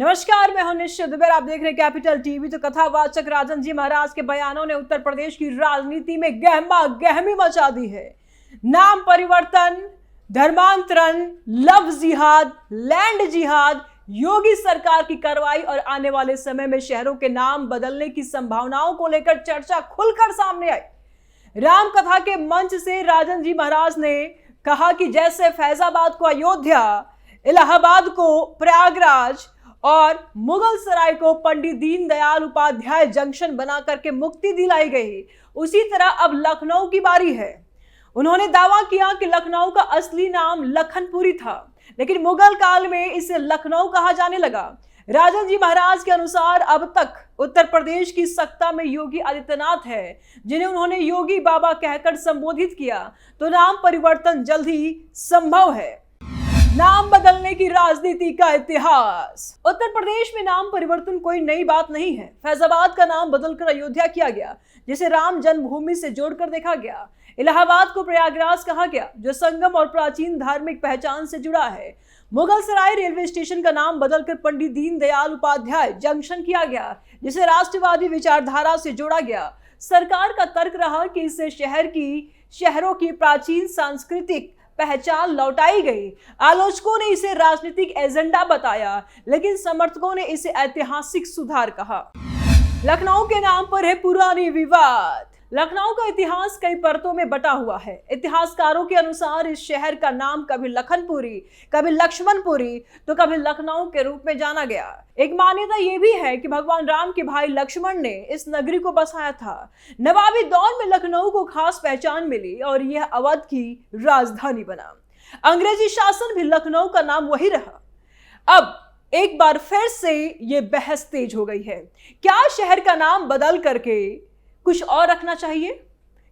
नमस्कार, मैं हूं निश्चित दुबे। आप देख रहे हैं कैपिटल टीवी। तो कथावाचक राजन जी महाराज के बयानों ने उत्तर प्रदेश की राजनीति में गहमा गहमी मचा दी है। नाम परिवर्तन, धर्मांतरण, लव जिहाद, लैंड जिहाद, योगी सरकार की कार्रवाई और आने वाले समय में शहरों के नाम बदलने की संभावनाओं को लेकर चर्चा खुलकर सामने आई। राम कथा के मंच से राजन जी महाराज ने कहा कि जैसे फैजाबाद को अयोध्या, इलाहाबाद को प्रयागराज और मुगल सराय को पंडित दीनदयाल उपाध्याय जंक्शन बना करके मुक्ति दिलाई गई, उसी तरह अब लखनऊ की बारी है। उन्होंने दावा किया कि लखनऊ का असली नाम लखनपुरी था, लेकिन मुगल काल में इसे लखनऊ कहा जाने लगा। राजन जी महाराज के अनुसार अब तक उत्तर प्रदेश की सत्ता में योगी आदित्यनाथ है, जिन्हें उन्होंने योगी बाबा कहकर संबोधित किया, तो नाम परिवर्तन जल्द ही संभव है। नाम बदलने की राजनीति का इतिहास। उत्तर प्रदेश में नाम परिवर्तन कोई नई बात नहीं है। फैजाबाद का नाम बदलकर अयोध्या किया गया, जिसे राम जन्मभूमि से जोड़कर देखा गया। इलाहाबाद को प्रयागराज कहा गया, जो संगम और प्राचीन धार्मिक पहचान से जुड़ा है। मुगल सराय रेलवे स्टेशन का नाम बदलकर पंडित दीनदयाल उपाध्याय जंक्शन किया गया, जिसे राष्ट्रवादी विचारधारा से जोड़ा गया। सरकार का तर्क रहा कि इससे शहरों की प्राचीन सांस्कृतिक पहचान लौटाई गई। आलोचकों ने इसे राजनीतिक एजेंडा बताया, लेकिन समर्थकों ने इसे ऐतिहासिक सुधार कहा। लखनऊ के नाम पर है पुरानी विवाद। लखनऊ का इतिहास कई परतों में बटा हुआ है। इतिहासकारों के अनुसार इस शहर का नाम कभी लखनपुरी, कभी लक्ष्मणपुरी, तो कभी लखनऊ के रूप में जाना गया। एक मान्यता यह भी है कि भगवान राम के भाई लक्ष्मण ने इस नगरी को बसाया था। नवाबी दौर में लखनऊ को खास पहचान मिली और यह अवध की राजधानी बना। अंग्रेजी शासन भी लखनऊ का नाम वही रहा। अब एक बार फिर से ये बहस तेज हो गई है। क्या शहर का नाम बदल करके कुछ और रखना चाहिए?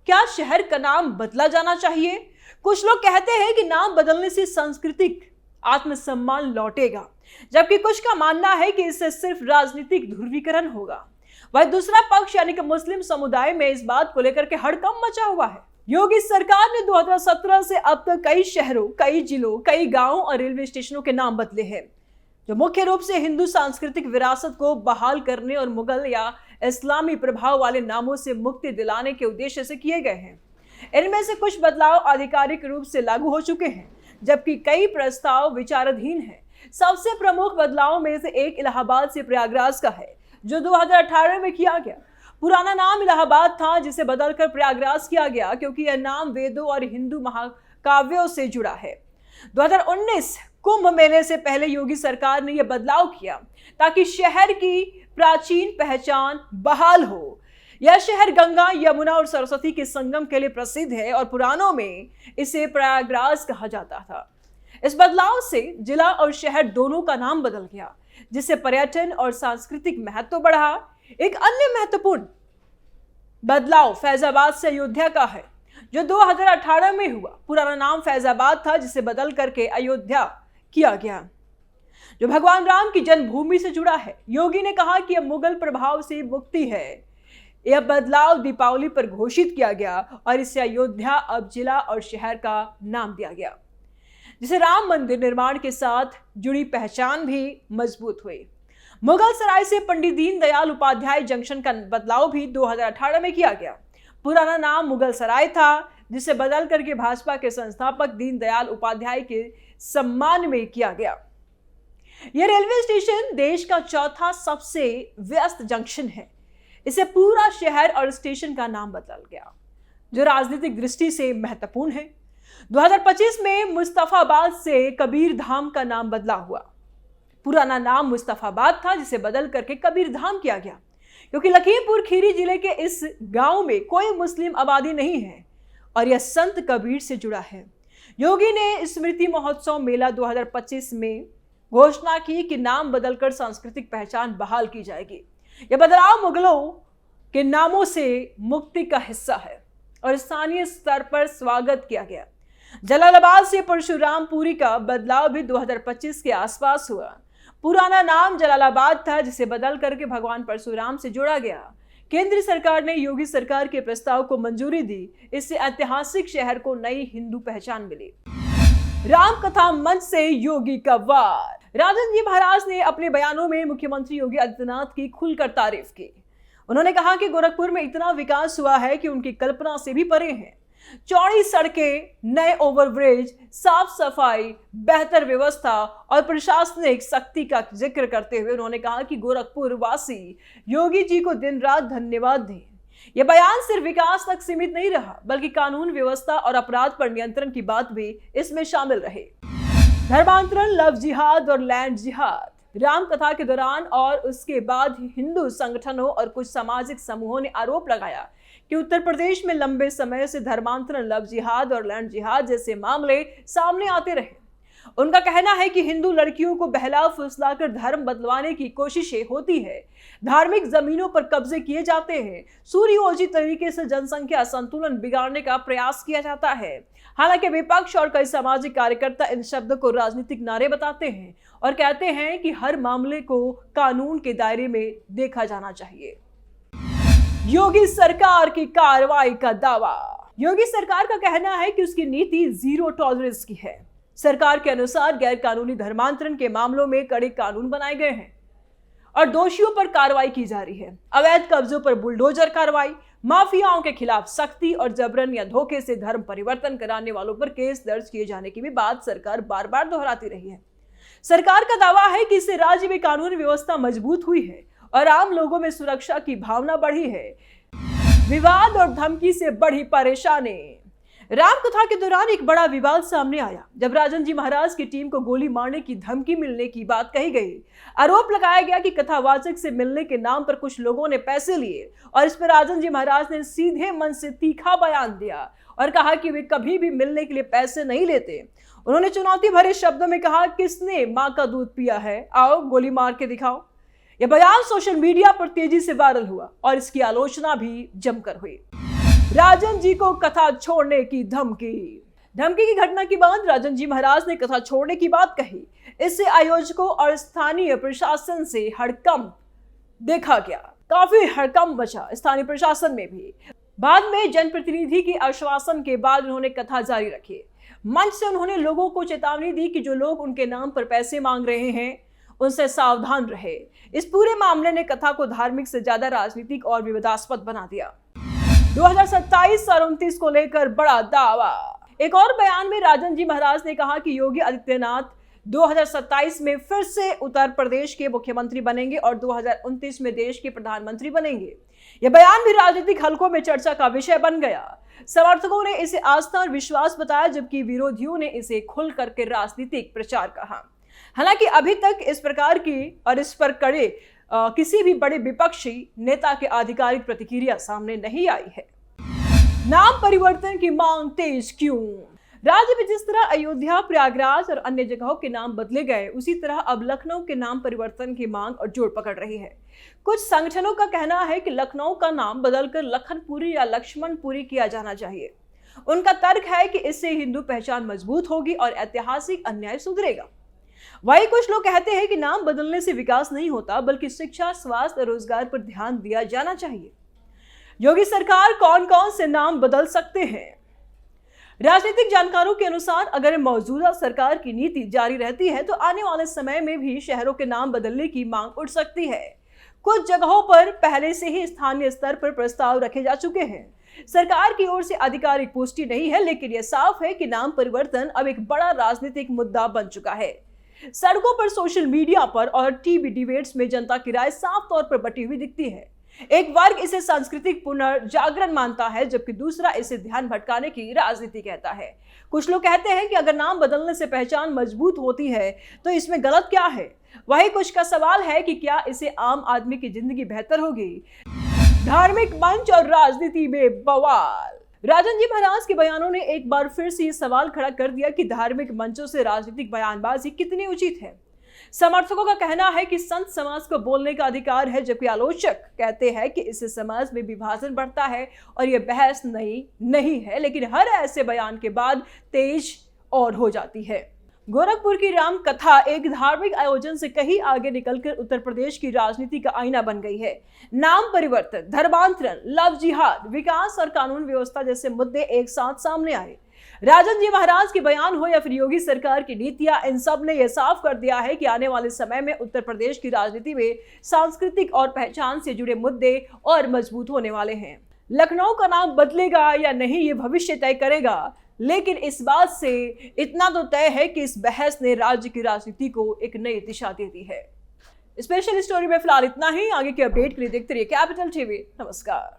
क्या शहर का नाम बदला जाना चाहिए? कुछ लोग कहते हैं कि नाम बदलने से सांस्कृतिक आत्मसम्मान लौटेगा, जबकि कुछ का मानना है कि इससे सिर्फ राजनीतिक ध्रुवीकरण होगा। वह दूसरा पक्ष यानी कि मुस्लिम समुदाय में इस बात को लेकर के हड़कंप मचा हुआ है। योगी सरकार ने 2017 से अब तक कई शहरों, कई जिलों, कई गांवों और रेलवे स्टेशनों के नाम बदले हैं, जो मुख्य रूप से हिंदू सांस्कृतिक विरासत को बहाल करने और मुगल या इस्लामी प्रभाव वाले नामों से मुक्ति दिलाने के उद्देश्य से किए गए हैं। इनमें से कुछ बदलाव आधिकारिक रूप से लागू हो चुके हैं, जबकि कई प्रस्ताव विचाराधीन हैं। सबसे प्रमुख बदलावों में से एक इलाहाबाद से प्रयागराज का है, जो 2018 में किया गया। पुराना नाम इलाहाबाद था, जिसे बदलकर प्रयागराज किया गया, क्योंकि यह नाम वेदों और हिंदू महाकाव्यों से जुड़ा है। 2019 कुंभ मेले से पहले योगी सरकार ने यह बदलाव किया ताकि शहर की प्राचीन पहचान बहाल हो। यह शहर गंगा, यमुना और सरस्वती के संगम के लिए प्रसिद्ध है और पुराणों में इसे प्रयागराज कहा जाता था। इस बदलाव से जिला और शहर दोनों का नाम बदल गया, जिससे पर्यटन और सांस्कृतिक महत्व बढ़ा। एक अन्य महत्वपूर्ण बदलाव फैजाबाद से अयोध्या का है, जो 2018 में हुआ। पुराना नाम फैजाबाद था, जिसे बदल करके अयोध्या किया गया, जो भगवान राम की जन्मभूमि से जुड़ा है। योगी ने कहा कि यह मुगल प्रभाव से मुक्ति है। यह बदलाव दीपावली पर घोषित किया गया और इससे अयोध्या अब जिला और शहर का नाम दिया गया, जिसे राम मंदिर निर्माण के साथ जुड़ी पहचान भी मजबूत हुई। मुगल सराय से पंडित दीनदयाल उपाध्याय जंक्शन का बदलाव भी 2018 में किया गया। पुराना नाम मुगल सराय था, जिसे बदल करके भाजपा के संस्थापक दीनदयाल उपाध्याय के सम्मान में किया गया। यह रेलवे स्टेशन देश का चौथा सबसे व्यस्त जंक्शन है। इसे पूरा शहर और स्टेशन का नाम बदल गया, जो राजनीतिक दृष्टि से महत्वपूर्ण है। 2025 में मुस्तफाबाद से कबीर धाम का नाम बदला हुआ। पुराना नाम मुस्तफाबाद था, जिसे बदल करके कबीर धाम किया गया, क्योंकि लखीमपुर खीरी जिले के इस गांव में कोई मुस्लिम आबादी नहीं है और यह संत कबीर से जुड़ा है। योगी ने स्मृति महोत्सव मेला 2025 में घोषणा की कि नाम बदलकर सांस्कृतिक पहचान बहाल की जाएगी। यह बदलाव मुगलों के नामों से मुक्ति का हिस्सा है और स्थानीय स्तर पर स्वागत किया गया। जलालाबाद से परशुरामपुरी का बदलाव भी 2025 के आसपास हुआ। पुराना नाम जलालाबाद था, जिसे बदल करके भगवान परशुराम से जोड़ा गया। केंद्र सरकार ने योगी सरकार के प्रस्ताव को मंजूरी दी। इससे ऐतिहासिक शहर को नई हिंदू पहचान मिली। राम कथा मंच से योगी का वार। राजन जी महाराज ने अपने बयानों में मुख्यमंत्री योगी आदित्यनाथ की खुलकर तारीफ की। उन्होंने कहा कि गोरखपुर में इतना विकास हुआ है कि उनकी कल्पना से भी परे है। चौड़ी सड़कें, नए ओवरब्रिज, साफ सफाई, बेहतर व्यवस्था और प्रशासनिक शक्ति का जिक्र करते हुए उन्होंने कहा कि गोरखपुर वासी योगी जी को दिन रात धन्यवाद दें। यह बयान सिर्फ विकास तक सीमित नहीं रहा, बल्कि कानून व्यवस्था और अपराध पर नियंत्रण की बात भी इसमें शामिल रहे। धर्मांतरण, लव जिहाद और लैंड जिहाद। राम कथा के दौरान और उसके बाद हिंदू संगठनों और कुछ सामाजिक समूहों ने आरोप लगाया कि उत्तर प्रदेश में लंबे समय से धर्मांतरण, लव जिहाद और लैंड जिहाद जैसे मामले सामने आते रहे। उनका कहना है कि हिंदू लड़कियों को बहला फुसलाकर धर्म बदलवाने की कोशिशें होती है, धार्मिक जमीनों पर कब्जे किए जाते हैं, सुनियोजित तरीके से जनसंख्या संतुलन बिगाड़ने का प्रयास किया जाता है। हालांकि विपक्ष और कई सामाजिक कार्यकर्ता इन शब्दों को राजनीतिक नारे बताते हैं और कहते हैं कि हर मामले को कानून के दायरे में देखा जाना चाहिए। योगी सरकार की कार्रवाई का दावा। योगी सरकार का कहना है कि उसकी नीति जीरो टॉलरेंस की है। सरकार के अनुसार गैर कानूनी धर्मांतरण के मामलों में कड़े कानून बनाए गए हैं और दोषियों पर कार्रवाई की जा रही है। अवैध कब्जों पर बुलडोजर कार्रवाई, माफियाओं के खिलाफ सख्ती और जबरन या धोखे से धर्म परिवर्तन कराने वालों पर केस दर्ज किए जाने की भी बात सरकार बार बार दोहराती रही है। सरकार का दावा है कि इससे राज्य में कानून व्यवस्था मजबूत हुई है और आम लोगों में सुरक्षा की भावना बढ़ी है। विवाद और धमकी से बढ़ी परेशानी। रामकथा के दौरान एक बड़ा विवाद सामने आया जब राजन जी महाराज की टीम को गोली मारने की धमकी मिलने की बात कही गई। आरोप लगाया गया कि कथावाचक से मिलने के नाम पर कुछ लोगों ने पैसे लिए और इस पर राजन जी महाराज ने सीधे मन से तीखा बयान दिया और कहा कि वे कभी भी मिलने के लिए पैसे नहीं लेते। उन्होंने चुनौती भरे शब्दों में कहा, किसने माँ का दूध पिया है, आओ गोली मार के दिखाओ। यह बयान सोशल मीडिया पर तेजी से वायरल हुआ और इसकी आलोचना भी जमकर हुई। राजन जी को कथा छोड़ने की धमकी की घटना के बाद राजन जी महाराज ने कथा छोड़ने की बात कही। इससे आयोजकों और स्थानीय प्रशासन से हड़कंप देखा गया। काफी हड़कंप मचा स्थानीय प्रशासन में भी। बाद में जनप्रतिनिधि के आश्वासन के बाद उन्होंने कथा जारी रखी। मंच से उन्होंने लोगों को चेतावनी दी कि जो लोग उनके नाम पर पैसे मांग रहे हैं उनसे सावधान रहे। इस पूरे मामले ने कथा को धार्मिक से ज्यादा राजनीतिक और विवादास्पद बना दिया। 2027 और 29 को लेकर बड़ा दावा। एक और बयान में राजन जी महाराज ने कहा कि योगी आदित्यनाथ 2027 में फिर से उत्तर प्रदेश के मुख्यमंत्री बनेंगे और 2029 में देश के प्रधानमंत्री बनेंगे। यह बयान भी राजनीतिक हलकों में चर्चा का विषय बन गया। समर्थकों ने इसे आस्था और विश्वास बताया, जबकि विरोधियों ने इसे खुल करके राजनीतिक प्रचार कहा। हालांकि अभी तक इस प्रकार की और इस पर कड़े किसी भी बड़े विपक्षी नेता के आधिकारिक प्रतिक्रिया सामने नहीं आई है। नाम परिवर्तन की मांग तेज क्यों? राज्य में जिस तरह अयोध्या, प्रयागराज और अन्य जगहों के नाम बदले गए, उसी तरह अब लखनऊ के नाम परिवर्तन की मांग और जोर पकड़ रही है। कुछ संगठनों का कहना है कि लखनऊ का नाम बदलकर लखनपुरी या लक्ष्मणपुरी किया जाना चाहिए। उनका तर्क है कि इससे हिंदू पहचान मजबूत होगी और ऐतिहासिक अन्याय सुधरेगा। वही कुछ लोग कहते हैं कि नाम बदलने से विकास नहीं होता, बल्कि शिक्षा, स्वास्थ्य और रोजगार पर ध्यान दिया जाना चाहिए। योगी सरकार कौन कौन से नाम बदल सकते हैं? राजनीतिक जानकारों के अनुसार अगर मौजूदा सरकार की नीति जारी रहती है तो आने वाले समय में भी शहरों के नाम बदलने की मांग उठ सकती है। कुछ जगहों पर पहले से ही स्थानीय स्तर पर प्रस्ताव रखे जा चुके हैं। सरकार की ओर से आधिकारिक पुष्टि नहीं है, लेकिन यह साफ है कि नाम परिवर्तन अब एक बड़ा राजनीतिक मुद्दा बन चुका है। सड़कों पर, सोशल मीडिया पर और टीवी डिबेट्स में जनता की राय साफ तौर पर बटी हुई दिखती है। एक वर्ग इसे सांस्कृतिक पुनर्जागरण मानता है, जबकि दूसरा इसे ध्यान भटकाने की राजनीति कहता है। कुछ लोग कहते हैं कि अगर नाम बदलने से पहचान मजबूत होती है तो इसमें गलत क्या है? वही कुछ का सवाल है कि क्या इससे आम आदमी की जिंदगी बेहतर होगी? धार्मिक मंच और राजनीति में बवाल। राजन जी महाराज के बयानों ने एक बार फिर से ये सवाल खड़ा कर दिया कि धार्मिक मंचों से राजनीतिक बयानबाजी कितनी उचित है। समर्थकों का कहना है कि संत समाज को बोलने का अधिकार है, जबकि आलोचक कहते हैं कि इससे समाज में विभाजन बढ़ता है और यह बहस नहीं है, लेकिन हर ऐसे बयान के बाद तेज और हो जाती है। गोरखपुर की राम कथा एक धार्मिक आयोजन से कहीं आगे निकलकर उत्तर प्रदेश की राजनीति का आईना बन गई है। नाम परिवर्तन, धर्मांतरण, लव जिहाद, विकास और कानून व्यवस्था जैसे मुद्दे एक साथ सामने आए। राजन जी महाराज के बयान हो या फिर योगी सरकार की नीतियां, इन सब ने यह साफ कर दिया है कि आने वाले समय में उत्तर प्रदेश की राजनीति में सांस्कृतिक और पहचान से जुड़े मुद्दे और मजबूत होने वाले हैं। लखनऊ का नाम बदलेगा या नहीं ये भविष्य तय करेगा, लेकिन इस बात से इतना तो तय है कि इस बहस ने राज्य की राजनीति को एक नई दिशा दे दी है। स्पेशल स्टोरी में फिलहाल इतना ही। आगे के अपडेट के लिए देखते रहिए कैपिटल टीवी। नमस्कार।